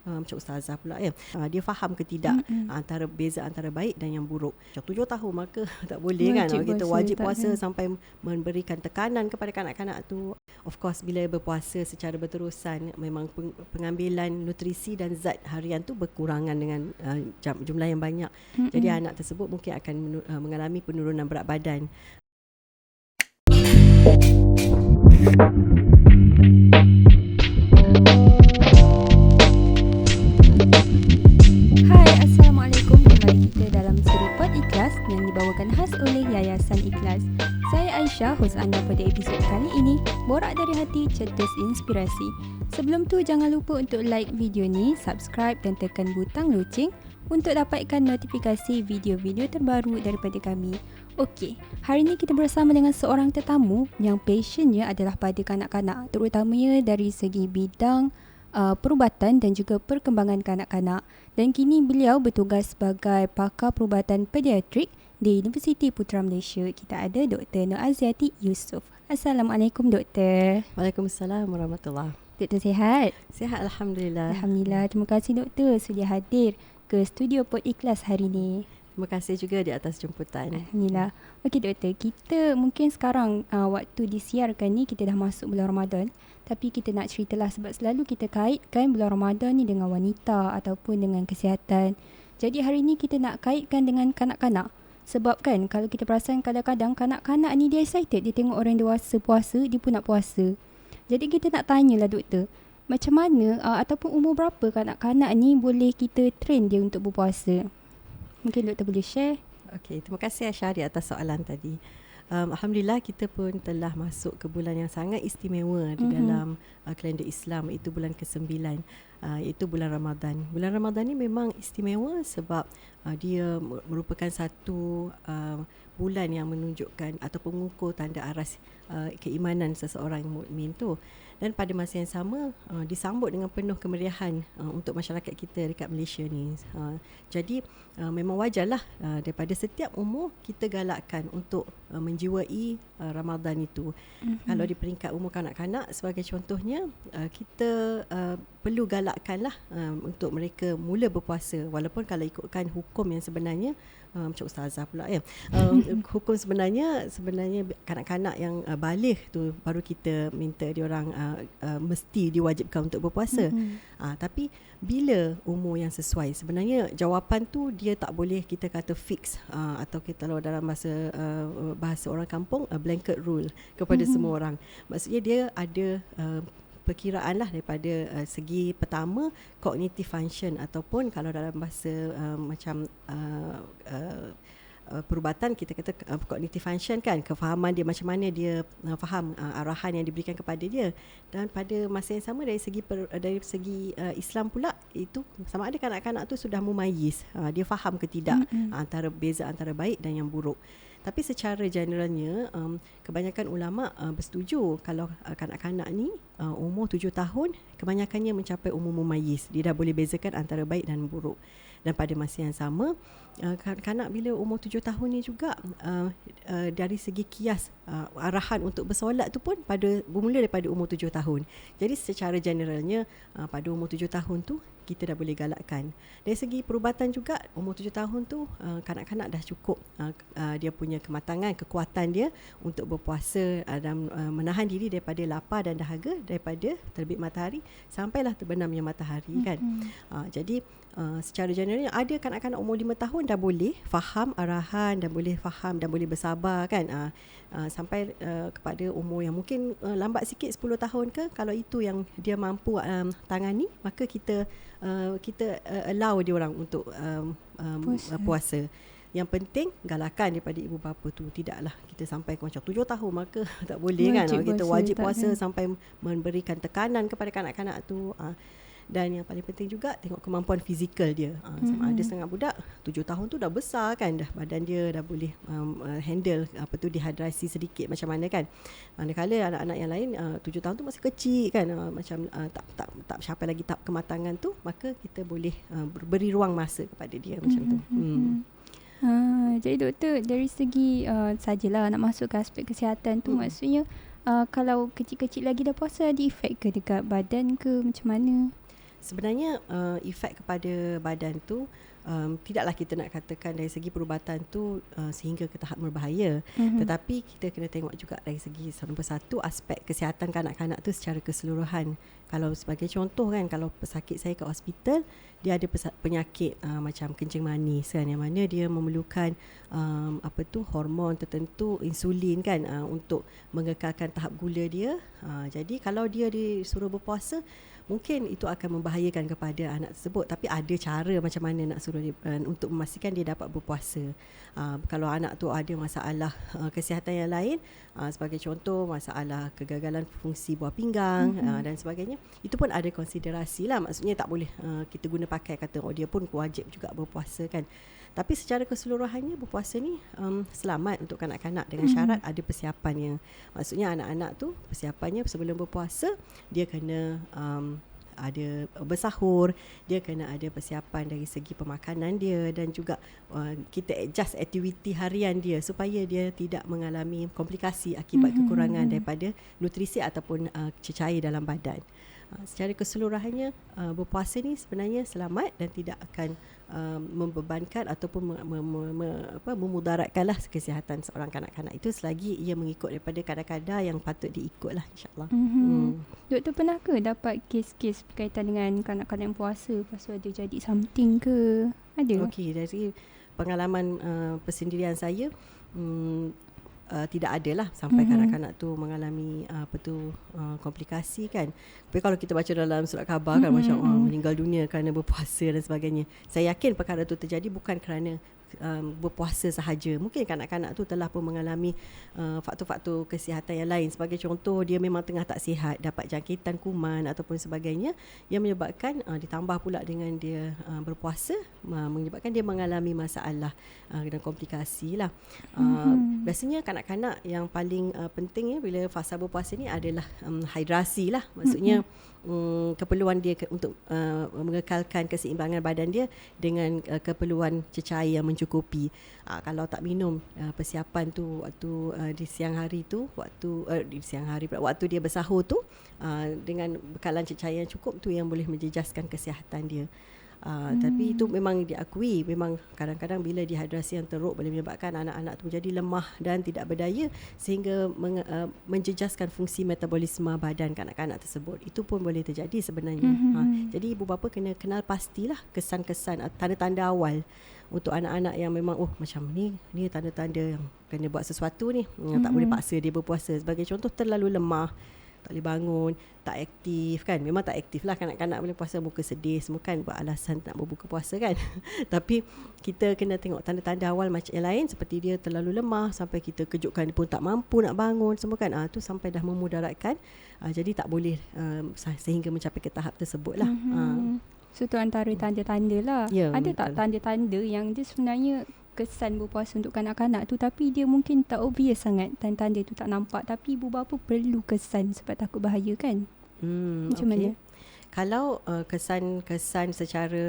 macam ustazah pula ya. Dia faham ke tidak antara baik dan yang buruk. Macam 7 tahun maka tak boleh kan kita wajib puasa sampai memberikan tekanan kepada kanak-kanak tu. Of course bila berpuasa secara berterusan memang pengambilan nutrisi dan zat harian tu berkurangan dengan jumlah yang banyak. Jadi anak tersebut mungkin akan mengalami penurunan berat badan. Hai, Assalamualaikum. Kembali kita dalam siri Pod Ikhlas yang dibawakan khas oleh Yayasan Ikhlas. Saya Aisyah, hos anda pada episod kali ini. Borak dari hati, cetus inspirasi. Sebelum tu jangan lupa untuk like video ni, subscribe dan tekan butang loceng untuk dapatkan notifikasi video-video terbaru daripada kami. Okey, hari ini kita bersama dengan seorang tetamu yang passionnya adalah pada kanak-kanak, terutamanya dari segi bidang perubatan dan juga perkembangan kanak-kanak. Dan kini beliau bertugas sebagai pakar perubatan pediatrik di Universiti Putra Malaysia. Kita ada Dr. Nur Aziati Yusof. Assalamualaikum Doktor. Waalaikumsalam warahmatullahi. Doktor sihat? Sihat Alhamdulillah. Alhamdulillah. Terima kasih Doktor sudah hadir ke studio Pod Ikhlas hari ini. Terima kasih juga di atas jemputan. Alhamdulillah. Okey Doktor, kita mungkin sekarang waktu disiarkan ni kita dah masuk bulan Ramadan. Tapi kita nak ceritalah sebab selalu kita kaitkan bulan Ramadan ni dengan wanita ataupun dengan kesihatan. Jadi hari ni kita nak kaitkan dengan kanak-kanak. Sebab kan kalau kita perasan kadang-kadang kanak-kanak ni dia excited. Dia tengok orang dewasa puasa, dia pun nak puasa. Jadi kita nak tanyalah Doktor, macam mana ataupun umur berapa kanak-kanak ni boleh kita train dia untuk berpuasa? Mungkin Doktor boleh share. Okey, terima kasih Aisyah di atas soalan tadi. Alhamdulillah kita pun telah masuk ke bulan yang sangat istimewa di dalam kalender Islam, iaitu bulan ke-9, iaitu bulan Ramadan. Bulan Ramadan ni memang istimewa sebab dia merupakan satu bulan yang menunjukkan ataupun mengukur tanda aras keimanan seseorang mukmin tu. Dan pada masa yang sama disambut dengan penuh kemeriahan untuk masyarakat kita dekat Malaysia ni. Jadi memang wajarlah daripada setiap umur kita galakkan untuk menjiwai Ramadan itu. Kalau di peringkat umur kanak-kanak sebagai contohnya, kita perlu galakkanlah untuk mereka mula berpuasa, walaupun kalau ikutkan hukum yang sebenarnya macam ustazah pula ya. Hukum sebenarnya kanak-kanak yang baligh tu baru kita minta diorang mesti diwajibkan untuk berpuasa. Tapi bila umur yang sesuai, sebenarnya jawapan tu dia tak boleh kita kata fix atau kita kalau dalam bahasa orang kampung blanket rule kepada semua orang. Maksudnya dia ada perkiraan lah daripada segi pertama cognitive function, ataupun kalau dalam bahasa macam perubatan kita kata cognitive function kan, kefahaman dia macam mana dia faham arahan yang diberikan kepada dia. Dan pada masa yang sama dari segi Islam pula, itu sama ada kanak-kanak tu sudah mumayyiz, dia faham ke tidak antara baik dan yang buruk. Tapi secara generalnya kebanyakan ulama bersetuju kalau kanak-kanak ni umur 7 tahun kebanyakannya mencapai umur mumayyiz. Dia dah boleh bezakan antara baik dan buruk. Dan pada masa yang sama kanak-kanak bila umur 7 tahun ni juga dari segi kias arahan untuk bersolat tu pun bermula daripada umur 7 tahun. Jadi secara generalnya pada umur 7 tahun tu kita dah boleh galakkan. Dari segi perubatan juga umur 7 tahun tu kanak-kanak dah cukup dia punya kematangan, kekuatan dia untuk berpuasa dan menahan diri daripada lapar dan dahaga daripada terbit matahari sampailah terbenamnya matahari kan. Jadi secara generalnya ada kanak-kanak umur 5 tahun dah boleh faham arahan, dah boleh faham dan boleh bersabar kan, sampai kepada umur yang mungkin lambat sikit 10 tahun ke, kalau itu yang dia mampu tangani, maka kita allow dia orang untuk puasa. Yang penting galakan daripada ibu bapa tu, tidaklah kita sampai macam 7 tahun maka tak boleh wajib kan, kita wajib puasa sampai memberikan tekanan kepada kanak-kanak tu. Dan yang paling penting juga tengok kemampuan fizikal dia. Ada setengah budak 7 tahun tu dah besar kan, dah badan dia dah boleh handle dehidrasi sedikit macam mana kan. Manakala anak-anak yang lain 7 tahun tu masih kecil kan, macam tak capai lagi tahap kematangan tu, maka kita boleh beri ruang masa kepada dia macam tu. Jadi doktor, dari segi sajalah nak masuk ke aspek kesihatan tu, maksudnya kalau kecil-kecil lagi dah puasa, ada efek ke dekat badan ke macam mana? Sebenarnya efek kepada badan tu tidaklah kita nak katakan dari segi perubatan tu sehingga ke tahap berbahaya. Tetapi kita kena tengok juga dari segi nombor satu, aspek kesihatan kanak-kanak tu secara keseluruhan. Kalau sebagai contoh kan, kalau pesakit saya kat hospital, dia ada penyakit macam kencing manis kan, yang mana dia memerlukan hormon tertentu, insulin kan, untuk mengekalkan tahap gula dia. Jadi kalau dia disuruh berpuasa, mungkin itu akan membahayakan kepada anak tersebut. Tapi ada cara macam mana nak suruh dia, untuk memastikan dia dapat berpuasa. Kalau anak tu ada masalah kesihatan yang lain, sebagai contoh masalah kegagalan fungsi buah pinggang dan sebagainya, itu pun ada konsiderasi lah. Maksudnya tak boleh kita guna pakai kata dia pun wajib juga berpuasa kan. Tapi secara keseluruhannya berpuasa ni selamat untuk kanak-kanak dengan syarat ada persiapannya. Maksudnya anak-anak tu persiapannya sebelum berpuasa, dia kena ada bersahur, dia kena ada persiapan dari segi pemakanan dia, dan juga kita adjust aktiviti harian dia supaya dia tidak mengalami komplikasi akibat kekurangan daripada nutrisi ataupun cecair dalam badan. Secara keseluruhannya berpuasa ni sebenarnya selamat dan tidak akan membebankan ataupun memudaratkanlah kesihatan seorang kanak-kanak itu, selagi ia mengikut daripada kadar-kadar yang patut diikutlah, insyaAllah. Doktor pernah ke dapat kes-kes berkaitan dengan kanak-kanak yang puasa lepas tu ada jadi something ke? Ada? Okey, dari pengalaman persendirian saya, tidak adalah sampai kanak-kanak tu mengalami komplikasi kan. Tapi kalau kita baca dalam surat khabar kan, macam meninggal dunia kerana berpuasa dan sebagainya, saya yakin perkara tu terjadi bukan kerana berpuasa sahaja. Mungkin kanak-kanak tu telah pun mengalami faktor-faktor kesihatan yang lain. Sebagai contoh, dia memang tengah tak sihat, dapat jangkitan kuman ataupun sebagainya, yang menyebabkan ditambah pula dengan dia berpuasa, menyebabkan dia mengalami masalah dan komplikasi lah. Biasanya kanak-kanak yang paling penting bila fasa berpuasa ni adalah hidrasi lah. Maksudnya keperluan dia untuk mengekalkan keseimbangan badan dia dengan keperluan cecair yang mencukupi. Kalau tak minum persiapan tu waktu di siang hari tu, waktu dia bersahur tu, dengan bekalan cecair yang cukup tu yang boleh menjejaskan kesihatan dia. Tapi itu memang diakui, memang kadang-kadang bila dehidrasi yang teruk boleh menyebabkan anak-anak tu menjadi lemah dan tidak berdaya, sehingga menjejaskan fungsi metabolisme badan kanak-kanak tersebut. Itu pun boleh terjadi sebenarnya. Jadi ibu bapa kena kenal pastilah kesan-kesan, tanda-tanda awal untuk anak-anak yang memang macam ni tanda-tanda yang kena buat sesuatu ni. Tak boleh paksa dia berpuasa. Sebagai contoh, terlalu lemah, tak boleh bangun, tak aktif kan. Memang tak aktif lah kanak-kanak boleh puasa, muka sedih semua kan, buat alasan nak berbuka puasa kan. Tapi kita kena tengok tanda-tanda awal macam yang lain, seperti dia terlalu lemah sampai kita kejutkan dia pun tak mampu nak bangun semua kan. Tu sampai dah memudaratkan. Jadi tak boleh sehingga mencapai ke tahap tersebut lah. So tu antara tanda-tanda lah. Ada betul. tak tanda-tanda yang dia sebenarnya kesan berpuasa untuk kanak-kanak tu, tapi dia mungkin tak obvious sangat, tanda-tanda tu tak nampak, tapi ibu bapa perlu kesan sebab takut bahaya kan? Macam mana? Kalau kesan-kesan secara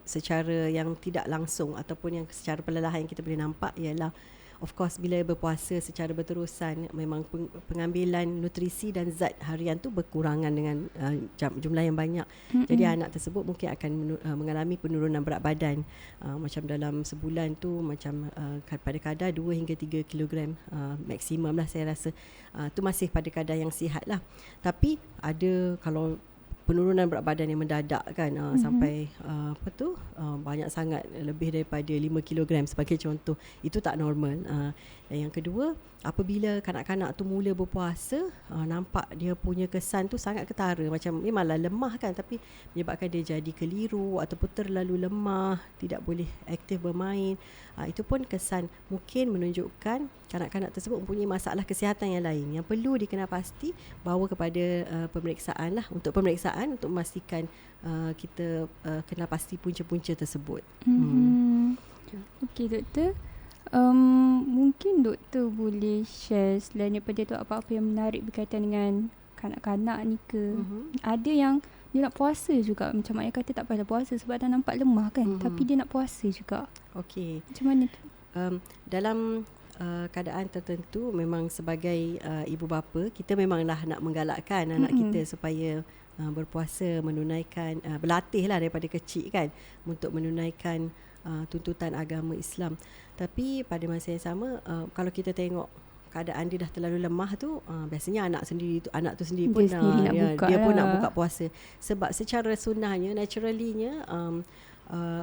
secara yang tidak langsung ataupun yang secara perlahan yang kita boleh nampak ialah, of course, bila berpuasa secara berterusan, memang pengambilan nutrisi dan zat harian tu berkurangan dengan jumlah yang banyak. Jadi anak tersebut mungkin akan mengalami penurunan berat badan. Macam dalam sebulan tu, macam pada kadar 2 hingga 3 kilogram maksimum lah saya rasa. Tu masih pada kadar yang sihat lah. Tapi ada kalau penurunan berat badan yang mendadak kan, sampai banyak sangat, lebih daripada 5 kilogram sebagai contoh, itu tak normal. Dan yang kedua, apabila kanak-kanak tu mula berpuasa, nampak dia punya kesan tu sangat ketara, macam memanglah lemah kan, tapi menyebabkan dia jadi keliru ataupun terlalu lemah, tidak boleh aktif bermain. Itu pun kesan mungkin menunjukkan kanak-kanak tersebut mempunyai masalah kesihatan yang lain yang perlu dikenal pasti, bawa kepada pemeriksaan lah, untuk pemeriksaan untuk memastikan kita kenal pasti punca-punca tersebut. Okey doktor, mungkin doktor boleh share selain daripada tu apa-apa yang menarik berkaitan dengan kanak-kanak ni ke? Ada yang dia nak puasa juga, macam ayah kata tak payah puasa sebab dah nampak lemah kan, tapi dia nak puasa juga. Okey. Macam mana tu? Dalam keadaan tertentu, memang sebagai ibu bapa, kita memanglah nak menggalakkan anak kita supaya berpuasa, menunaikan, berlatih lah daripada kecil kan untuk menunaikan tuntutan agama Islam. Tapi pada masa yang sama, kalau kita tengok keadaan dia dah terlalu lemah tu, biasanya anak tu sendiri pun dia pun nak buka puasa. Sebab secara sunnahnya, naturally-nya,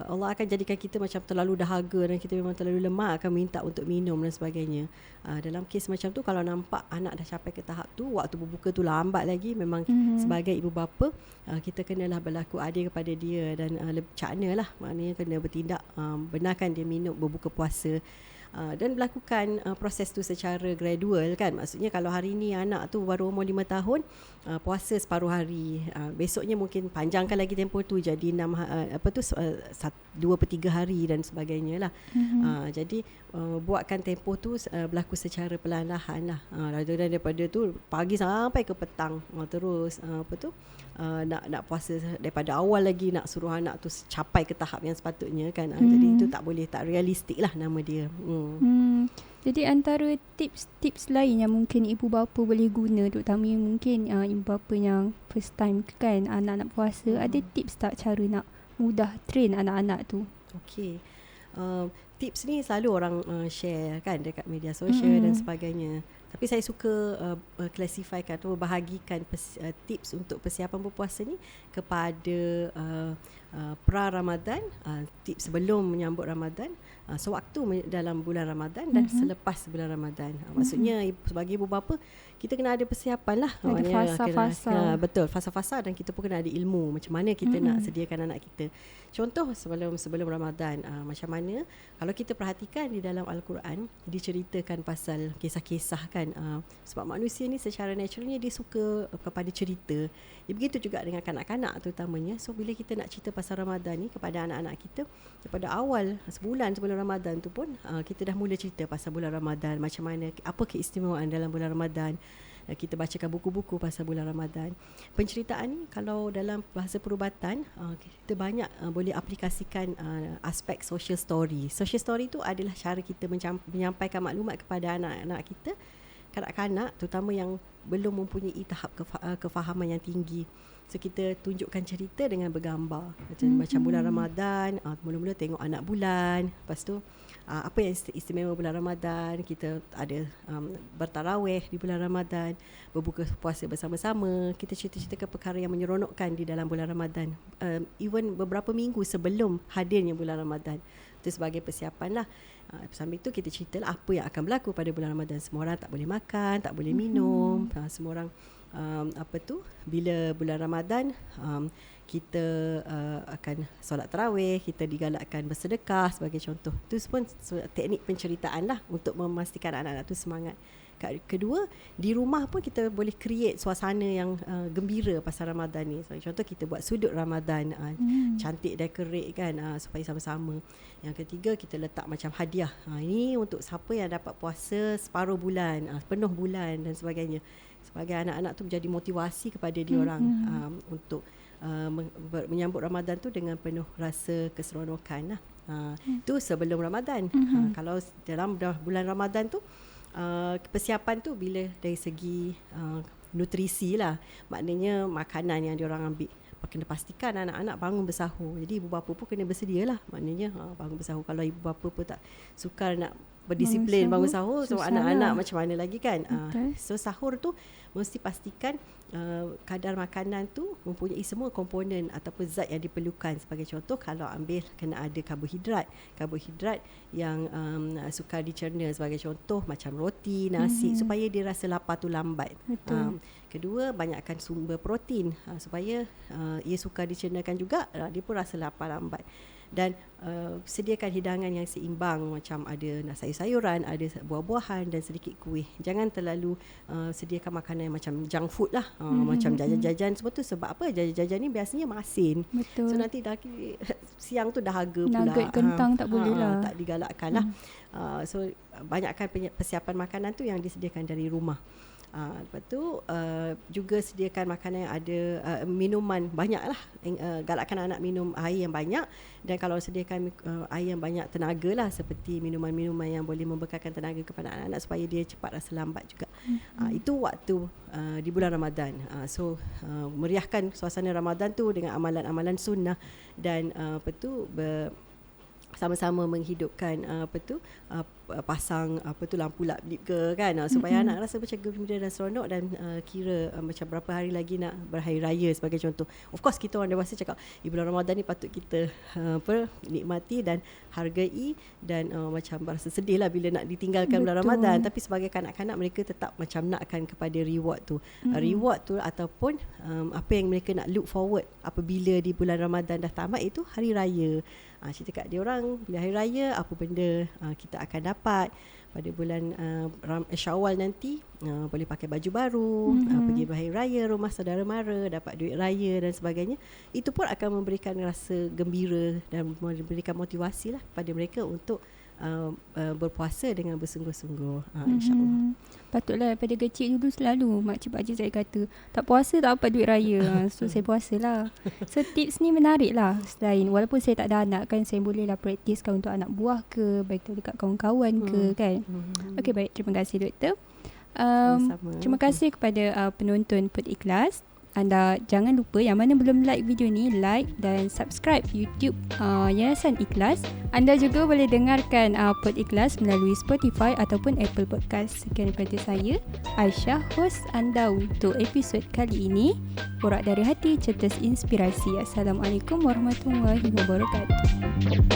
Allah akan jadikan kita macam terlalu dahaga dan kita memang terlalu lemah, akan minta untuk minum dan sebagainya. Dalam kes macam tu, kalau nampak anak dah capai ke tahap tu, waktu berbuka tu lambat lagi, memang sebagai ibu bapa, kita kenalah berlaku adil kepada dia dan cakna lah, maknanya kena bertindak, benarkan dia minum berbuka puasa. Dan melakukan proses tu secara gradual kan. Maksudnya kalau hari ni anak tu baru umur 5 tahun, puasa separuh hari, besoknya mungkin panjangkan lagi tempoh tu jadi 2/3 hari dan sebagainya lah. Jadi buatkan tempoh tu berlaku secara perlahan-lahan lah. Daripada tu pagi sampai ke petang, terus nak puasa daripada awal lagi, nak suruh anak tu capai ke tahap yang sepatutnya kan. Jadi itu tak boleh, tak realistik lah nama dia. Jadi antara tips-tips lain yang mungkin ibu bapa boleh guna, terutama mungkin ibu bapa yang first time kan anak-anak puasa, ada tips tak cara nak mudah train anak-anak tu? Okey. Tips ni selalu orang share kan dekat media sosial dan sebagainya. Tapi saya suka classifykan atau bahagikan tips untuk persiapan berpuasa ni kepada pra-Ramadan, tips sebelum menyambut Ramadan, sewaktu dalam bulan Ramadan dan selepas bulan Ramadan. Maksudnya sebagai ibu bapa, kita kena ada persiapan lah. Ada fasa-fasa. Betul, fasa-fasa, dan kita pun kena ada ilmu macam mana kita nak sediakan anak kita. Contoh sebelum Ramadan, macam mana kalau kita perhatikan di dalam Al-Quran diceritakan pasal kisah-kisah kan. Sebab manusia ni secara naturalnya dia suka kepada cerita. Begitu juga dengan kanak-kanak terutamanya. So bila kita nak cerita pasal Ramadan ni kepada anak-anak kita, daripada awal sebulan sebelum Ramadan tu pun kita dah mula cerita pasal bulan Ramadan, macam mana, apa keistimewaan dalam bulan Ramadan. Kita bacakan buku-buku pasal bulan Ramadan. Penceritaan ni kalau dalam bahasa perubatan, kita banyak boleh aplikasikan aspek social story. Social story tu adalah cara kita menyampaikan maklumat kepada anak-anak kita, kanak-kanak terutama yang belum mempunyai tahap kefahaman yang tinggi. So kita tunjukkan cerita dengan bergambar. Macam bulan Ramadan, mula-mula tengok anak bulan, lepas tu apa yang istimewa bulan Ramadan, kita ada bertarawih di bulan Ramadan, berbuka puasa bersama-sama, kita cerita-ceritakan perkara yang menyeronokkan di dalam bulan Ramadan, even beberapa minggu sebelum hadirnya bulan Ramadan. Itu sebagai persiapan lah. Sambil itu kita ceritalah apa yang akan berlaku pada bulan Ramadan. Semua orang tak boleh makan, tak boleh minum, semua orang bila bulan Ramadan kita akan solat tarawih, kita digalakkan bersedekah sebagai contoh. Itu pun teknik penceritaan lah untuk memastikan anak-anak tu semangat. Kedua, di rumah pun kita boleh create suasana yang gembira pasal Ramadan ni. Contoh kita buat sudut Ramadan, cantik decorate kan, supaya sama-sama. Yang ketiga, kita letak macam hadiah. Ini untuk siapa yang dapat puasa separuh bulan, penuh bulan dan sebagainya. Sebagai anak-anak tu menjadi motivasi kepada diorang untuk menyambut Ramadan tu dengan penuh rasa keseronokan lah. Itu sebelum Ramadan. Kalau dalam bulan Ramadan tu, persiapan tu bila dari segi nutrisi lah, maknanya makanan yang diorang ambil, kena pastikan anak-anak bangun bersahur. Jadi ibu bapa pun kena bersedia lah, maknanya bangun bersahur. Kalau ibu bapa pun tak sukar nak berdisiplin bangun sahur, so anak-anak macam mana lagi kan. So sahur tu mesti pastikan kadar makanan tu mempunyai semua komponen ataupun zat yang diperlukan. Sebagai contoh, kalau ambil kena ada karbohidrat yang sukar dicerna, sebagai contoh macam roti, nasi, supaya dia rasa lapar tu lambat. Kedua, banyakkan sumber protein supaya ia sukar dicernakan juga, dia pun rasa lapar lambat. Dan sediakan hidangan yang seimbang, macam ada sayur-sayuran, ada buah-buahan dan sedikit kuih. Jangan terlalu sediakan makanan yang macam junk food lah, macam jajan-jajan semua tu. Sebab apa? Jajan-jajan ni biasanya masin. Betul. So nanti siang tu dahaga pula. Nugget kentang tak boleh lah. Tak digalakkan lah. So banyakkan persiapan makanan tu yang disediakan dari rumah. Lepas tu juga sediakan makanan yang ada minuman banyaklah, galakkan anak minum air yang banyak, dan kalau sediakan air yang banyak tenaga lah, seperti minuman-minuman yang boleh membekalkan tenaga kepada anak-anak supaya dia cepat rasa lambat juga. Itu waktu di bulan Ramadan. So meriahkan suasana Ramadan tu dengan amalan-amalan sunnah, dan sama-sama menghidupkan pasang lampu lap-lip ke kan, supaya anak rasa macam gembira dan seronok, dan kira macam berapa hari lagi nak berhari raya sebagai contoh. Of course kita orang dewasa cakap bulan Ramadan ni patut kita nikmati dan hargai, dan macam rasa sedih lah bila nak ditinggalkan bulan Ramadan, tapi sebagai kanak-kanak mereka tetap macam nakkan kepada reward tu. Reward tu ataupun apa yang mereka nak look forward apabila di bulan Ramadan dah tamat, itu hari raya. Cerita kat dia orang, bila hari raya apa benda kita akan dapat pada bulan Syawal nanti. Boleh pakai baju baru, pergi berhari raya rumah saudara mara, dapat duit raya dan sebagainya. Itu pun akan memberikan rasa gembira dan memberikan motivasi lah pada mereka untuk berpuasa dengan bersungguh-sungguh, insyaAllah. Patutlah daripada kecil dulu selalu makcik-pakcik saya kata tak puasa tak dapat duit raya. So saya puasalah. So tips ni menarik lah. Selain walaupun saya tak ada anak kan, saya bolehlah praktiskan untuk anak buah ke, baik tu dekat kawan-kawan ke kan. Okey, baik, terima kasih doktor. Terima kasih kepada penonton Pod Ikhlas. Anda jangan lupa yang mana belum like video ni, like dan subscribe YouTube Yayasan Ikhlas. Anda juga boleh dengarkan Pod Ikhlas melalui Spotify ataupun Apple Podcast. Sekian daripada saya, Aisyah, host anda untuk episod kali ini. Borak dari hati, cetus inspirasi. Assalamualaikum warahmatullahi wabarakatuh.